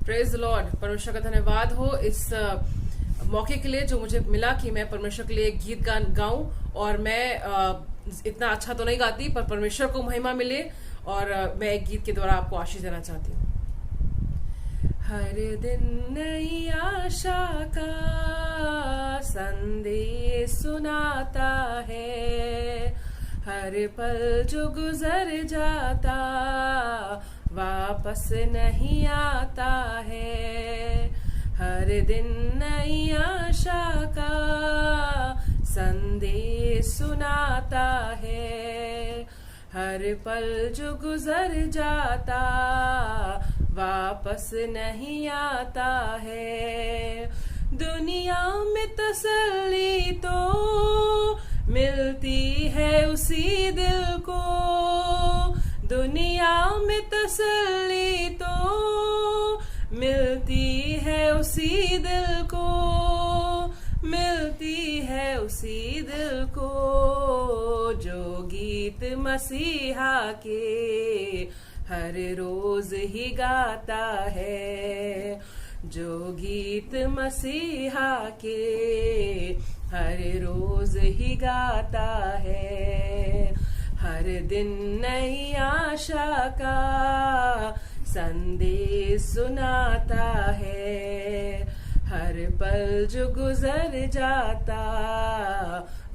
Praise the Lord. परमेश्वर का धन्यवाद हो इस मौके के लिए जो मुझे मिला कि मैं परमेश्वर के लिए एक गीत गाऊं। और मैं इतना अच्छा तो नहीं गाती, पर परमेश्वर को महिमा मिले और मैं एक गीत के द्वारा आपको आशीष देना चाहती हूँ। हर दिन नई आशा का संदेश सुनाता है, हर पल जो गुजर जाता वापस नहीं आता है। हर दिन नई आशा का संदेश सुनाता है, हर पल जो गुजर जाता वापस नहीं आता है। दुनिया में तसल्ली तो मिलती है उसी दिल को, दुनिया में तसल्ली तो मिलती है उसी दिल को, मिलती है उसी दिल को जो गीत मसीहा के हर रोज ही गाता है, जो गीत मसीहा के हर रोज ही गाता है। हर दिन नई आशा का संदेश सुनाता है, हर पल जो गुजर जाता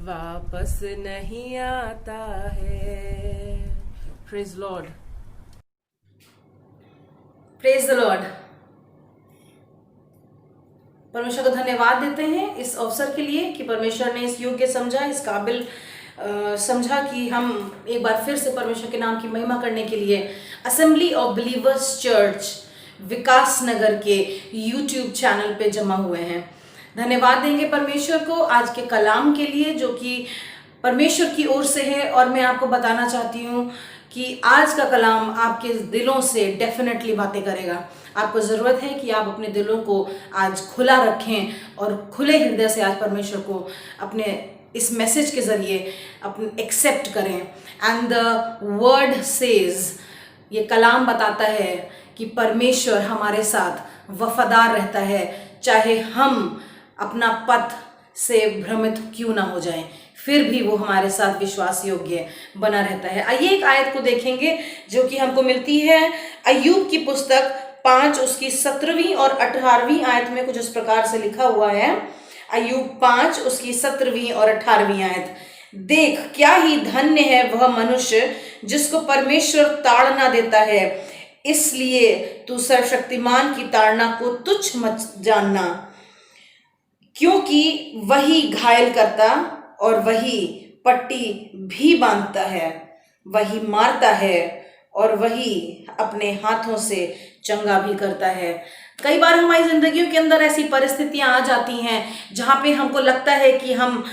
वापस नहीं आता है। Praise Lord, praise the Lord. परमेश्वर को धन्यवाद देते हैं इस अवसर के लिए कि परमेश्वर ने इस योग्य समझा, इस काबिल समझा कि हम एक बार फिर से परमेश्वर के नाम की महिमा करने के लिए असेंबली ऑफ बिलीवर्स चर्च विकास नगर के यूट्यूब चैनल पे जमा हुए हैं। धन्यवाद देंगे परमेश्वर को आज के कलाम के लिए जो कि परमेश्वर की ओर से है। और मैं आपको बताना चाहती हूँ कि आज का कलाम आपके दिलों से डेफिनेटली बातें करेगा। आपको ज़रूरत है कि आप अपने दिलों को आज खुला रखें और खुले हृदय से आज परमेश्वर को अपने इस मैसेज के ज़रिए अपने एक्सेप्ट करें। एंड द वर्ड सेज, ये कलाम बताता है कि परमेश्वर हमारे साथ वफादार रहता है, चाहे हम अपना पथ से भ्रमित क्यों ना हो जाएं, फिर भी वो हमारे साथ विश्वास योग्य बना रहता है। आइए एक आयत को देखेंगे जो कि हमको मिलती है अय्यूब की पुस्तक 5 उसकी 17वीं और 18वीं आयत में। कुछ इस प्रकार से लिखा हुआ है, अय्यूब 5 उसकी 17वीं और 18वीं आयत। देख क्या ही धन्य है वह मनुष्य जिसको परमेश्वर ताड़ना देता है, इसलिए तू सर्वशक्तिमान की ताड़ना को तुच्छ मत जानना, क्योंकि वही घायल करता और वही पट्टी भी बांधता है, वही मारता है और वही अपने हाथों से चंगा भी करता है। कई बार हमारी जिंदगियों के अंदर ऐसी परिस्थितियां आ जाती हैं जहाँ पे हमको लगता है कि हम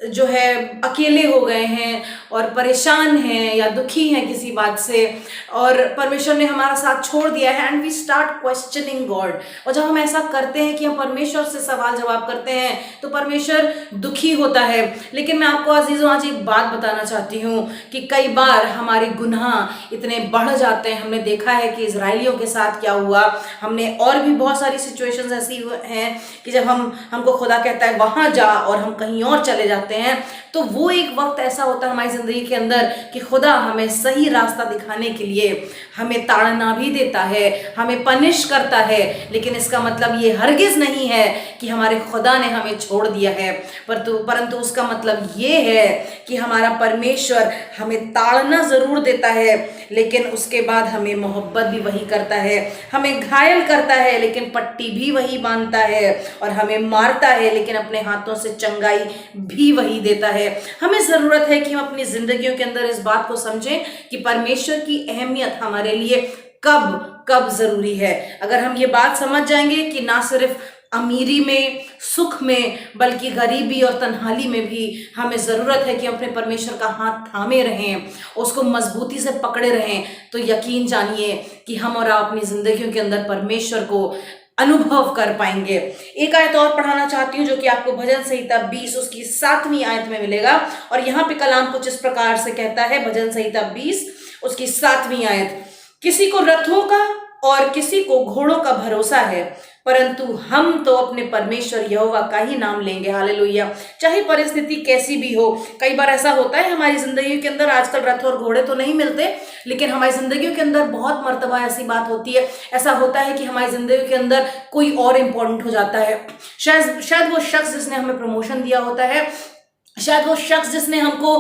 जो है अकेले हो गए हैं और परेशान हैं या दुखी हैं किसी बात से, और परमेश्वर ने हमारा साथ छोड़ दिया है। And we start questioning God. और जब हम ऐसा करते हैं कि हम परमेश्वर से सवाल जवाब करते हैं तो परमेश्वर दुखी होता है। लेकिन मैं आपको अजीजों आज एक बात बताना चाहती हूँ कि कई बार हमारे गुनाह इतने बढ़ जाते हैं। हमने देखा है कि इजराइलियों के साथ क्या हुआ, हमने और भी बहुत सारी सिचुएशंस ऐसी हैं कि जब हमको खुदा कहता है वहां जा और हम कहीं और चले जाते हैं, तो वो एक वक्त ऐसा होता है हमारी जिंदगी के अंदर कि खुदा हमें सही रास्ता दिखाने के लिए हमें ताड़ना भी देता है, हमें पनिश करता है। लेकिन इसका मतलब ये हरगिज नहीं है कि हमारे खुदा ने हमें छोड़ दिया है, परंतु उसका मतलब ये है कि हमारा परमेश्वर हमें ताड़ना जरूर देता है, लेकिन उसके बाद हमें मोहब्बत भी वही करता है, हमें घायल करता है लेकिन पट्टी भी वही बांधता है, और हमें मारता है लेकिन अपने हाथों से चंगाई भी वही देता है। हमें जरूरत है कि हम अपनी जिंदगियों के अंदर इस बात को समझें कि परमेश्वर की अहमियत हमारे लिए कब जरूरी है। अगर हम ये बात समझ जाएंगे कि ना सिर्फ अमीरी में, सुख में, बल्कि गरीबी और तन्हाली में भी हमें ज़रूरत है कि अपने परमेश्वर का हाथ थामे रहें, उसको मजबूती से पकड़े रहें, तो यकीन जानिए कि हम और आप अपनी ज़िंदगियों के अंदर परमेश्वर को अनुभव कर पाएंगे। एक आयत और पढ़ाना चाहती हूँ जो कि आपको भजन संहिता 20 उसकी 7वीं आयत में मिलेगा। और यहाँ पे कलाम कुछ इस प्रकार से कहता है, भजन संहिता 20 उसकी 7वीं आयत, किसी को रथों का और किसी को घोड़ों का भरोसा है, परंतु हम तो अपने परमेश्वर यहोवा का ही नाम लेंगे। हालेलुया। चाहे परिस्थिति कैसी भी हो, कई बार ऐसा होता है हमारी जिंदगी के अंदर, आजकल रथ और घोड़े तो नहीं मिलते, लेकिन हमारी जिंदगी के अंदर बहुत मर्तबा ऐसी बात होती है, ऐसा होता है कि हमारी जिंदगी के अंदर कोई और इम्पोर्टेंट हो जाता है। शायद वो शख्स जिसने हमें प्रमोशन दिया होता है, शायद वो शख्स जिसने हमको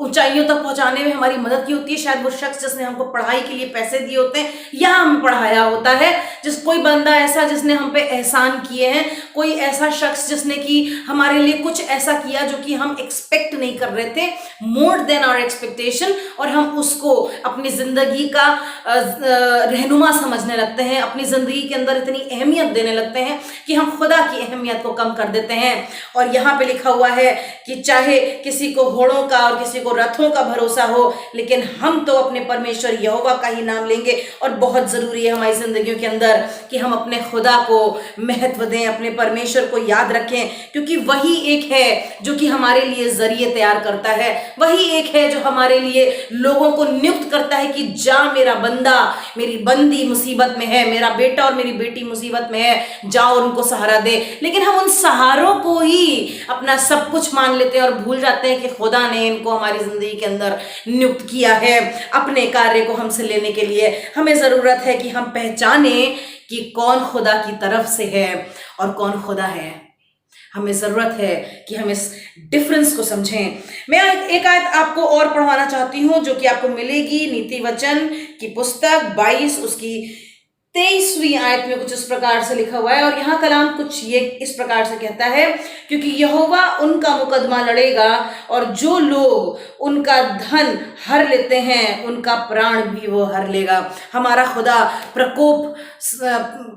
ऊंचाइयों तक पहुंचाने में हमारी मदद की होती है, शायद वो शख्स जिसने हमको पढ़ाई के लिए पैसे दिए होते हैं या हमें पढ़ाया होता है, कोई बंदा ऐसा जिसने हम पे एहसान किए हैं, कोई ऐसा शख्स जिसने कि हमारे लिए कुछ ऐसा किया जो कि हम एक्सपेक्ट नहीं कर रहे थे, मोर देन आवर एक्सपेक्टेशन, और हम उसको अपनी जिंदगी का रहनुमा समझने लगते हैं, अपनी जिंदगी के अंदर इतनी अहमियत देने लगते हैं कि हम खुदा की अहमियत को कम कर देते हैं। और यहाँ पे लिखा हुआ है कि चाहे किसी को घोड़ों का और किसी को रथों का भरोसा हो, लेकिन हम तो अपने परमेश्वर यहोवा का ही नाम लेंगे। और बहुत जरूरी है हमारी जिंदगियों के अंदर कि हम अपने खुदा को महत्व दें, अपने परमेश्वर को याद रखें, क्योंकि वही एक है जो कि हमारे लिए जरिए तैयार करता है, वही एक है जो हमारे लिए लोगों को नियुक्त करता है कि जा मेरा बंदा, मेरी बंदी मुसीबत में है, मेरा बेटा और मेरी बेटी मुसीबत में है, जाओ उनको सहारा दे। लेकिन हम उन सहारों को ही अपना सब कुछ मान लेते हैं और भूल जाते हैं कि खुदा ने इनको हमारी जिंदगी के अंदर नियुक्त किया है अपने कार्य को हमसे लेने के लिए। हमें जरूरत है कि हम पहचाने कि कौन खुदा की तरफ से है और कौन खुदा है। हमें जरूरत है कि हम इस डिफरेंस को समझें। मैं एक आयत आपको और पढ़वाना चाहती हूं जो कि आपको मिलेगी नीति वचन की पुस्तक 22 उसकी 23वीं आयत में कुछ इस प्रकार से लिखा हुआ है। और यहाँ कलाम कुछ ये इस प्रकार से कहता है, क्योंकि यहोवा उनका मुकदमा लड़ेगा और जो लोग उनका धन हर लेते हैं उनका प्राण भी वो हर लेगा। हमारा खुदा प्रकोप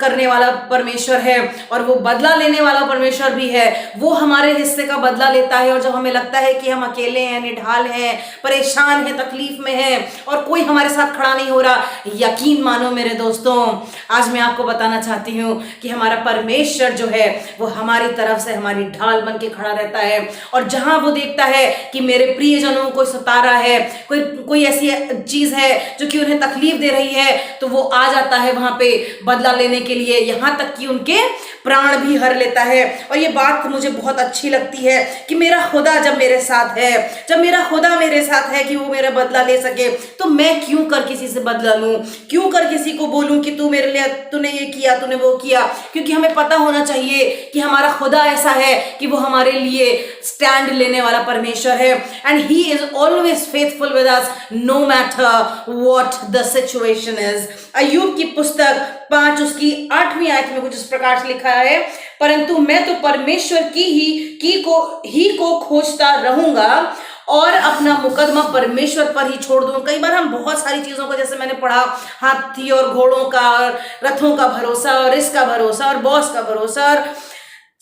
करने वाला परमेश्वर है और वो बदला लेने वाला परमेश्वर भी है। वो हमारे हिस्से का बदला लेता है, और जब हमें लगता है कि हम अकेले हैं, निढाल हैं, परेशान हैं, तकलीफ में हैं और कोई हमारे साथ खड़ा नहीं हो रहा, यकीन मानो मेरे दोस्तों, आज मैं आपको बताना चाहती हूँ कि हमारा परमेश्वर जो है वो हमारी तरफ से हमारी ढाल बन के खड़ा रहता है। और जहां वो देखता है कि मेरे प्रियजनों को सता रहा है, कोई ऐसी चीज है जो कि उन्हें तकलीफ दे रही है, तो वो आ जाता है वहां पे बदला लेने के लिए, यहां तक कि उनके प्राण भी हर लेता है। और ये बात मुझे बहुत अच्छी लगती है कि मेरा खुदा जब मेरे साथ है, जब मेरा खुदा मेरे साथ है कि वो मेरा बदला ले सके, तो मैं क्यों कर किसी से बदला लूं, क्यों कर किसी को बोलूं कि तू मेरे लिए, तूने ये किया, तूने वो किया। क्योंकि हमें पता होना चाहिए कि हमारा खुदा ऐसा है कि वो हमारे लिए स्टैंड लेने वाला परमेश्वर है, and he is always faithful with us no matter what the situation is. Ayyub की पुस्तक 5 उसकी 8वीं आयत में कुछ इस प्रकार से लिखा है, परंतु मैं तो परमेश्वर की को खोजता रहूंगा और अपना मुकदमा परमेश्वर पर ही छोड़ दूं। कई बार हम बहुत सारी चीजों को, जैसे मैंने पढ़ा, हाथी और घोड़ों का और रथों का भरोसा और इसका भरोसा और बॉस का भरोसा और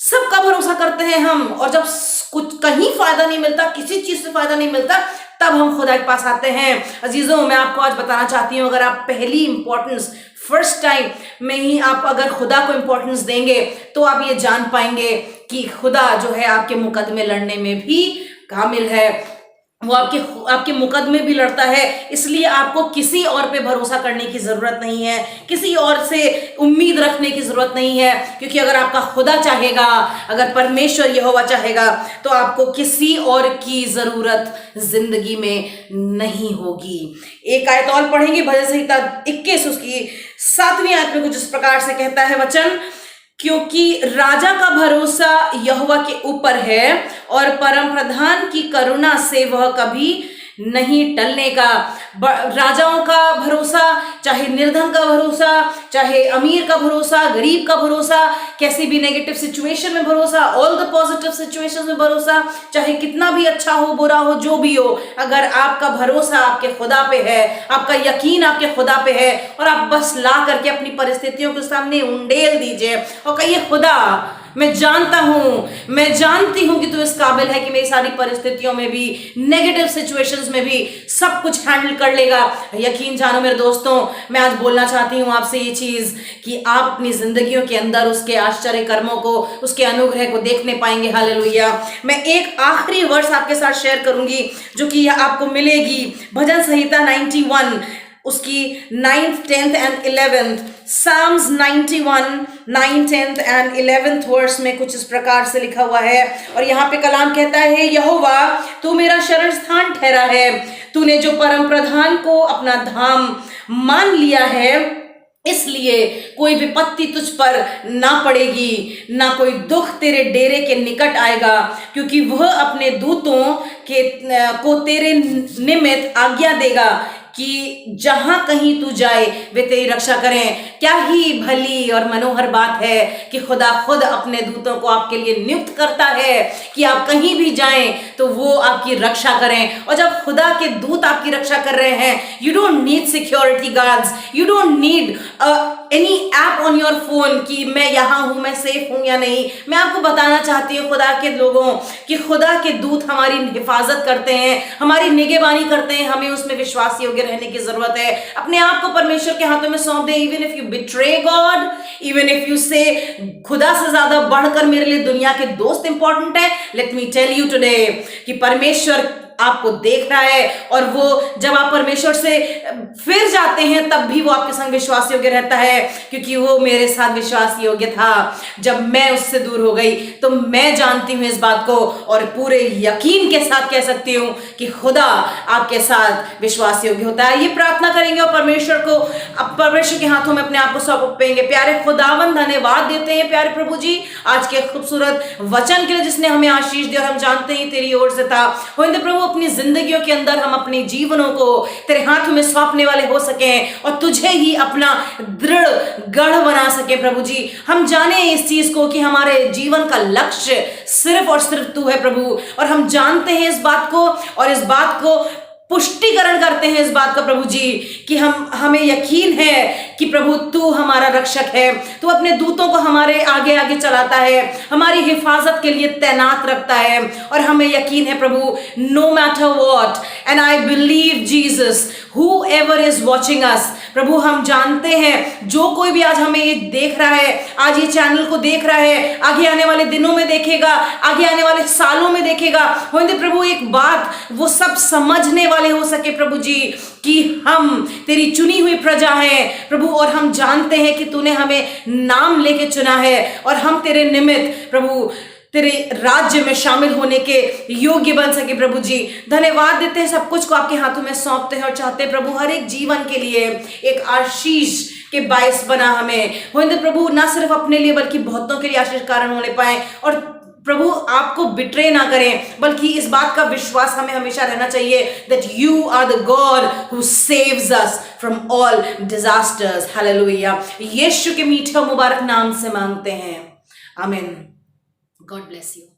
सबका भरोसा करते हैं हम, और जब कुछ कहीं फायदा नहीं मिलता, किसी चीज से फायदा नहीं मिलता, तब हम खुदा के पास आते हैं। अजीजों, मैं आपको आज बताना चाहती हूँ, अगर आप पहली इंपॉर्टेंस फर्स्ट टाइम में ही आप अगर खुदा को इंपॉर्टेंस देंगे तो आप ये जान पाएंगे कि खुदा जो है आपके मुकदमे लड़ने में भी कामिल है। वो आपके मुकदमे भी लड़ता है, इसलिए आपको किसी और पे भरोसा करने की जरूरत नहीं है, किसी और से उम्मीद रखने की जरूरत नहीं है, क्योंकि अगर आपका खुदा चाहेगा, अगर परमेश्वर यहोवा चाहेगा, तो आपको किसी और की जरूरत जिंदगी में नहीं होगी। एक आयत और पढ़ेंगे, भजन संहिता 21 उसकी 7वीं आयत में कुछ इस प्रकार से कहता है वचन, क्योंकि राजा का भरोसा यहोवा के ऊपर है और परम प्रधान की करुणा से वह कभी नहीं टलने का। राजाओं का भरोसा, चाहे निर्धन का भरोसा, चाहे अमीर का भरोसा, गरीब का भरोसा, कैसी भी नेगेटिव सिचुएशन में भरोसा, ऑल द पॉजिटिव सिचुएशन में भरोसा, चाहे कितना भी अच्छा हो, बुरा हो, जो भी हो, अगर आपका भरोसा आपके खुदा पे है, आपका यकीन आपके खुदा पे है, और आप बस ला करके अपनी परिस्थितियों के सामने उंडेल दीजिए और कहिए, खुदा मैं जानता हूं, मैं जानती हूं कि तू इस काबिल है कि मेरी सारी परिस्थितियों में भी, नेगेटिव सिचुएशंस में भी सब कुछ हैंडल कर लेगा। यकीन जानो मेरे दोस्तों, मैं आज बोलना चाहती हूं आपसे ये चीज कि आप अपनी जिंदगियों के अंदर उसके आश्चर्य कर्मों को, उसके अनुग्रह को देखने पाएंगे। हालेलुया। मैं एक आखिरी वर्ष आपके साथ शेयर करूंगी जो कि आपको मिलेगी भजन संहिता 91 उसकी 9th, 10th and 11th, Psalms 91, 9th, 10th and 11th verse में कुछ इस प्रकार से लिखा हुआ है। और यहाँ पे कलाम कहता है, यहोवा तू मेरा शरण स्थान ठहरा है, तूने जो परम प्रधान को अपना धाम मान लिया है, इसलिए कोई विपत्ति तुझ पर ना पड़ेगी, ना कोई दुख तेरे डेरे के निकट आएगा, क्योंकि वह अपने दूतों को तेरे निमित्त आज्ञा देगा कि जहां कहीं तू जाए वे तेरी रक्षा करें। क्या ही भली और मनोहर बात है कि खुदा खुद अपने दूतों को आपके लिए नियुक्त करता है कि आप कहीं भी जाएं तो वो आपकी रक्षा करें। और जब खुदा के दूत आपकी रक्षा कर रहे हैं, you don't need security guards, you don't need any app on your phone कि मैं यहाँ हूं, मैं सेफ हूं या नहीं। मैं आपको बताना चाहती हूँ खुदा के लोगों कि खुदा के दूत हमारी हिफाजत करते हैं, हमारी निगहबानी करते हैं। हमें उसमें विश्वास योग्य रहने की जरूरत है। अपने आप को परमेश्वर के हाथों में सौंप दे। Even if you betray God, even if you say खुदा से ज्यादा बढ़कर मेरे लिए दुनिया के दोस्त इंपॉर्टेंट है, let me tell you today कि परमेश्वर आपको देख रहा है। और वो जब आप परमेश्वर से फिर जाते हैं तब भी वो आपके संग विश्वास योग्य रहता है, क्योंकि वो मेरे साथ विश्वास योग्य था जब मैं उससे दूर हो गई। तो मैं जानती हूं इस बात को और पूरे यकीन के साथ कह सकती हूं कि खुदा आपके साथ विश्वास योग्य होता है। ये प्रार्थना करेंगे और परमेश्वर के हाथों में अपने आप को सौंपेंगे। प्यारे खुदावन, धन्यवाद देते हैं प्यारे प्रभु जी आज के खूबसूरत वचन के लिए जिसने हमें आशीष दी और हम जानते हैं तेरी ओर से था। प्रभु अपनी जिंदगियों के अंदर हम अपने जीवनों को तेरे हाथों में सौंपने वाले हो सके और तुझे ही अपना दृढ़ गढ़ बना सके। प्रभु जी हम जाने इस चीज को कि हमारे जीवन का लक्ष्य सिर्फ और सिर्फ तू है प्रभु, और हम जानते हैं इस बात को और इस बात को पुष्टिकरण करते हैं इस बात का प्रभु जी कि हमें यकीन है कि प्रभु तू हमारा रक्षक है। तू अपने दूतों को हमारे आगे आगे चलाता है, हमारी हिफाजत के लिए तैनात रखता है। और हमें यकीन है प्रभु, no matter what, and I believe Jesus whoever is watching us, प्रभु हम जानते हैं जो कोई भी आज हमें ये देख रहा है, आज ये चैनल को देख रहा है, आगे आने वाले दिनों में देखेगा, आगे आने वाले सालों में देखेगा, होंगे प्रभु एक बात वो सब समझने वाले हो सके प्रभु जी कि हम तेरी चुनी हुई प्रजा हैं प्रभु, और हम जानते हैं कि तूने हमें नाम लेके चुना है और हम तेरे निमित्त प्रभु तेरे राज्य में शामिल होने के योग्य बन सके। प्रभु जी धन्यवाद देते हैं, सब कुछ को आपके हाथों में सौंपते हैं और चाहते हैं प्रभु हर एक जीवन के लिए एक आशीष के बायस बना हमें होंगे प्रभु, ना सिर्फ अपने लिए बल्कि बहुतों के लिए आशीष कारण होने पाए। और प्रभु आपको बिट्रे ना करें, बल्कि इस बात का विश्वास हमें हमेशा रहना चाहिए that you are the God who saves us from all disasters. Hallelujah. Yeshu के मीठे और मुबारक नाम से मांगते हैं, आमीन। God bless you.